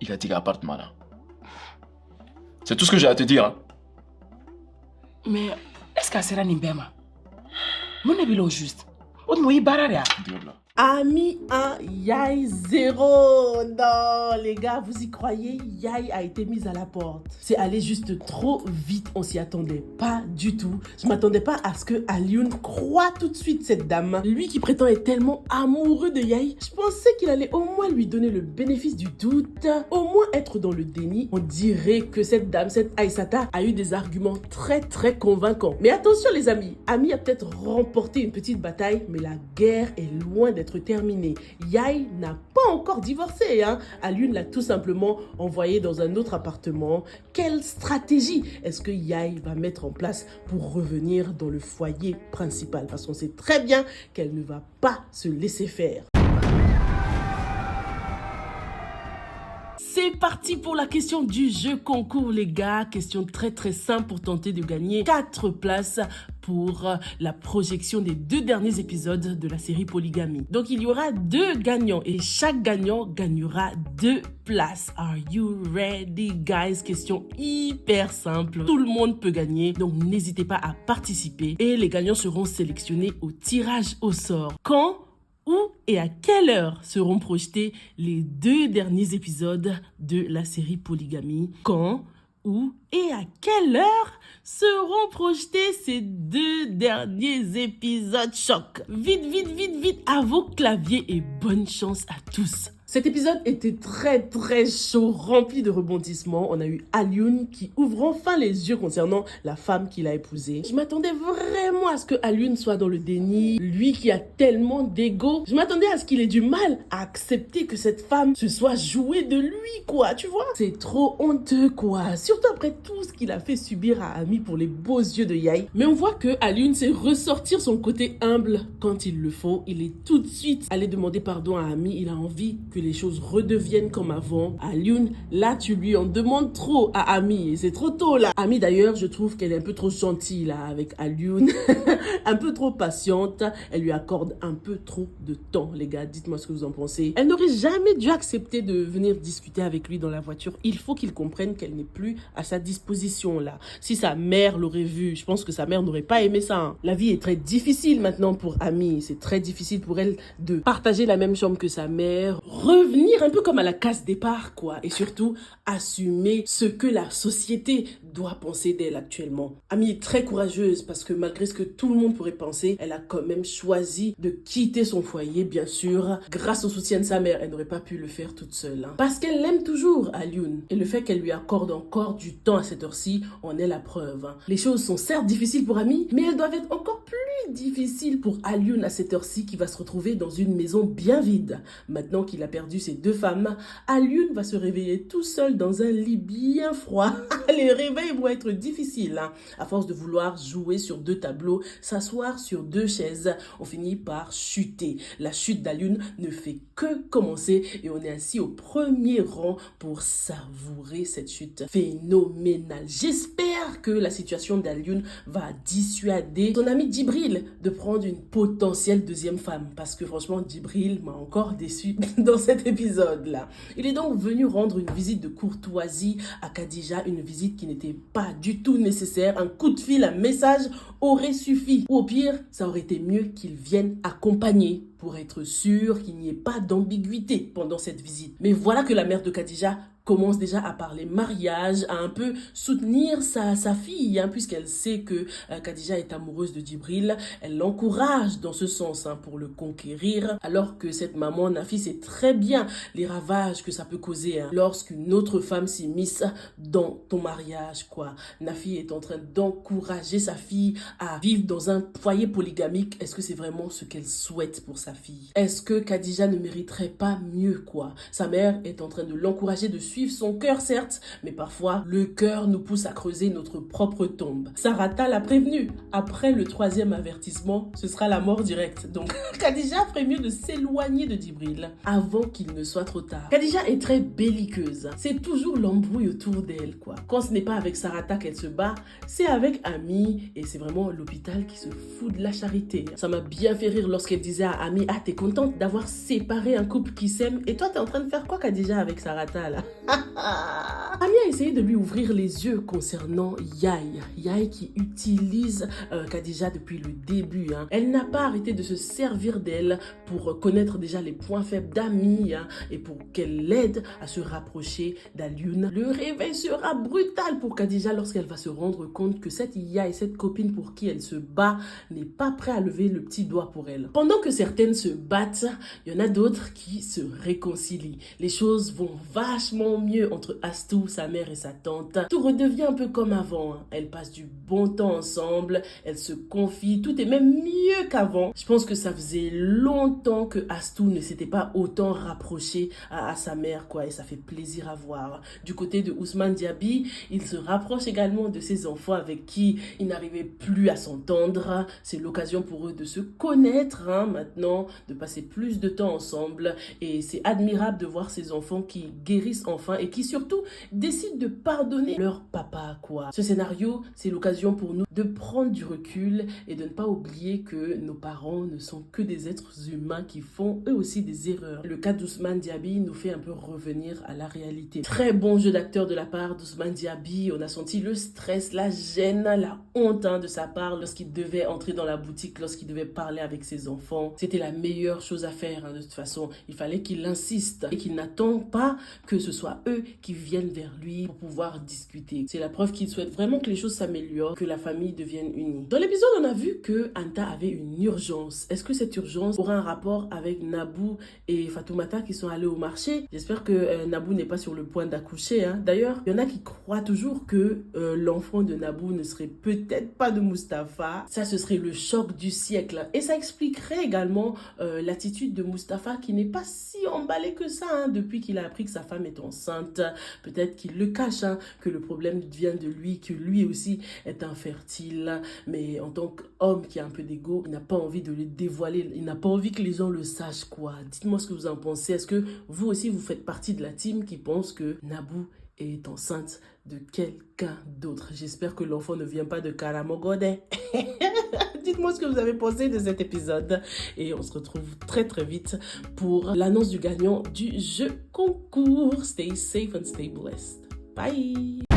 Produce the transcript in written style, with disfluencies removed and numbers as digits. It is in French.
Il a dit l'appartement là. C'est tout ce que j'ai à te dire. Hein. Mais est-ce qu'elle sera Nimbema? Mon avis, au juste. On m'a dit barara. Ami 1, Yaï 0. Non, les gars, vous y croyez? Yaï a été mise à la porte. C'est allé juste trop vite, on s'y attendait pas du tout. Je m'attendais pas à ce que Alioune croie tout de suite cette dame. Lui qui prétend être tellement amoureux de Yaï, je pensais qu'il allait au moins lui donner le bénéfice du doute, au moins être dans le déni. On dirait que cette dame, cette Aïssata, a eu des arguments très très convaincants. Mais attention les amis, Ami a peut-être remporté une petite bataille, mais la guerre est loin d'être terminée. Yaï n'a pas encore divorcé, hein. Alioune l'a tout simplement envoyé dans un autre appartement. Quelle stratégie est-ce que Yaï va mettre en place pour revenir dans le foyer principal? Parce qu'on sait très bien qu'elle ne va pas se laisser faire. C'est parti pour la question du jeu concours les gars. Question très très simple pour tenter de gagner 4 places pour la projection des 2 derniers épisodes de la série Polygamie. Donc il y aura 2 gagnants et chaque gagnant gagnera 2 places. Are you ready guys? Question hyper simple. Tout le monde peut gagner, donc n'hésitez pas à participer et les gagnants seront sélectionnés au tirage au sort. Quand, où et à quelle heure seront projetés les 2 derniers épisodes de la série Polygamie? Quand, où et à quelle heure seront projetés ces 2 derniers épisodes choc? Vite, vite, vite, vite à vos claviers et bonne chance à tous. Cet épisode était très très chaud, rempli de rebondissements. On a eu Alioune qui ouvre enfin les yeux concernant la femme qu'il a épousée. Je m'attendais vraiment à ce que Alioune soit dans le déni. Lui qui a tellement d'ego. Je m'attendais à ce qu'il ait du mal à accepter que cette femme se soit jouée de lui, quoi, tu vois. C'est trop honteux, quoi. Surtout après tout ce qu'il a fait subir à Ami pour les beaux yeux de Yaï. Mais on voit que Alioune sait ressortir son côté humble quand il le faut. Il est tout de suite allé demander pardon à Ami. Il a envie que les choses redeviennent comme avant. Alioune, là, tu lui en demandes trop à Ami. Et c'est trop tôt, là. Ami, d'ailleurs, je trouve qu'elle est un peu trop gentille, là, avec Alioune. Un peu trop patiente. Elle lui accorde un peu trop de temps, les gars. Dites-moi ce que vous en pensez. Elle n'aurait jamais dû accepter de venir discuter avec lui dans la voiture. Il faut qu'il comprenne qu'elle n'est plus à sa disposition, là. Si sa mère l'aurait vu, je pense que sa mère n'aurait pas aimé ça. Hein. La vie est très difficile maintenant pour Ami. C'est très difficile pour elle de partager la même chambre que sa mère. Revenir un peu comme à la case départ, quoi. Et surtout, assumer ce que la société doit penser d'elle actuellement. Ami est très courageuse parce que malgré ce que tout le monde pourrait penser, elle a quand même choisi de quitter son foyer, bien sûr, grâce au soutien de sa mère. Elle n'aurait pas pu le faire toute seule. Hein. Parce qu'elle l'aime toujours, Alioune. Et le fait qu'elle lui accorde encore du temps à cette heure-ci en est la preuve. Hein. Les choses sont certes difficiles pour Ami, mais elles doivent être encore plus difficiles pour Alioune à cette heure-ci qui va se retrouver dans une maison bien vide. Maintenant qu'il a perdu ses 2 femmes, Alioune va se réveiller tout seul dans un lit bien froid. Les réveils vont être difficiles. Hein. À force de vouloir jouer sur 2 tableaux, s'asseoir sur 2 chaises, on finit par chuter. La chute d'Alioune ne fait que commencer et on est assis au premier rang pour savourer cette chute phénoménale. J'espère que la situation d'Alioune va dissuader son ami Djibril de prendre une potentielle 2e femme parce que franchement Djibril m'a encore déçu dans cet épisode-là. Il est donc venu rendre une visite de courtoisie à Khadija, une visite qui n'était pas du tout nécessaire. Un coup de fil, un message aurait suffi. Ou au pire, ça aurait été mieux qu'il vienne accompagner pour être sûr qu'il n'y ait pas d'ambiguïté pendant cette visite. Mais voilà que la mère de Khadija commence déjà à parler mariage, à un peu soutenir sa fille, hein, puisqu'elle sait que Khadija est amoureuse de Djibril. Elle l'encourage dans ce sens hein, pour le conquérir, alors que cette maman, Nafi, sait très bien les ravages que ça peut causer hein, lorsqu'une autre femme s'immisce dans ton mariage, quoi. Nafi est en train d'encourager sa fille à vivre dans un foyer polygamique. Est-ce que c'est vraiment ce qu'elle souhaite pour sa fille? Est-ce que Khadija ne mériterait pas mieux, quoi? Sa mère est en train de l'encourager dessus suivre son cœur, certes, mais parfois, le cœur nous pousse à creuser notre propre tombe. Sarata l'a prévenu. Après le 3e avertissement, ce sera la mort directe. Donc, Khadija ferait mieux de s'éloigner de Djibril avant qu'il ne soit trop tard. Khadija est très belliqueuse. C'est toujours l'embrouille autour d'elle, quoi. Quand ce n'est pas avec Sarata qu'elle se bat, c'est avec Ami, et c'est vraiment l'hôpital qui se fout de la charité. Ça m'a bien fait rire lorsqu'elle disait à Ami, ah, t'es contente d'avoir séparé un couple qui s'aime, et toi, t'es en train de faire quoi, Khadija, avec Sarata, là? Ami a essayé de lui ouvrir les yeux concernant Yaye. Yaye qui utilise Khadija depuis le début. Hein. Elle n'a pas arrêté de se servir d'elle pour connaître déjà les points faibles d'Ami, hein, et pour qu'elle l'aide à se rapprocher d'Alioune. Le réveil sera brutal pour Khadija lorsqu'elle va se rendre compte que cette Yaye, cette copine pour qui elle se bat, n'est pas prête à lever le petit doigt pour elle. Pendant que certaines se battent, il y en a d'autres qui se réconcilient. Les choses vont vachement mieux entre Astou, sa mère et sa tante. Tout redevient un peu comme avant. Hein. Elles passent du bon temps ensemble, elles se confient, tout est même mieux qu'avant. Je pense que ça faisait longtemps que Astou ne s'était pas autant rapproché à sa mère, quoi, et ça fait plaisir à voir. Du côté de Ousmane Diaby, il se rapproche également de ses enfants avec qui il n'arrivait plus à s'entendre. C'est l'occasion pour eux de se connaître, hein, maintenant, de passer plus de temps ensemble, et c'est admirable de voir ces enfants qui guérissent enfin et qui surtout décident de pardonner leur papa, quoi. Ce scénario, c'est l'occasion pour nous de prendre du recul et de ne pas oublier que nos parents ne sont que des êtres humains qui font eux aussi des erreurs. Le cas d'Ousmane Diaby nous fait un peu revenir à la réalité. Très bon jeu d'acteur de la part d'Ousmane Diaby. On a senti le stress, la gêne, la honte, hein, de sa part lorsqu'il devait entrer dans la boutique, lorsqu'il devait parler avec ses enfants. C'était la meilleure chose à faire, hein, de toute façon. Il fallait qu'il insiste et qu'il n'attend pas que ce soit eux qui viennent vers lui pour pouvoir discuter. C'est la preuve qu'il souhaite vraiment que les choses s'améliorent, que la famille devienne unie. Dans l'épisode, on a vu que Anta avait une urgence. Est-ce que cette urgence aura un rapport avec Nabou et Fatoumata qui sont allés au marché? J'espère que Nabou n'est pas sur le point d'accoucher. Hein. D'ailleurs, il y en a qui croient toujours que l'enfant de Nabou ne serait peut-être pas de Mustapha. Ça, ce serait le choc du siècle. Et ça expliquerait également l'attitude de Mustapha qui n'est pas si emballé que ça, hein, depuis qu'il a appris que sa femme est enceinte. Peut-être qu'il le cache, hein, que le problème vient de lui, que lui aussi est infertile. Mais en tant qu'homme qui a un peu d'ego, il n'a pas envie de le dévoiler. Il n'a pas envie que les gens le sachent, quoi. Dites-moi ce que vous en pensez. Est-ce que vous aussi, vous faites partie de la team qui pense que Nabou est enceinte de quelqu'un d'autre? J'espère que l'enfant ne vient pas de Karamogode. Dites-moi ce que vous avez pensé de cet épisode. Et on se retrouve très très vite pour l'annonce du gagnant du jeu concours. Stay safe and stay blessed. Bye!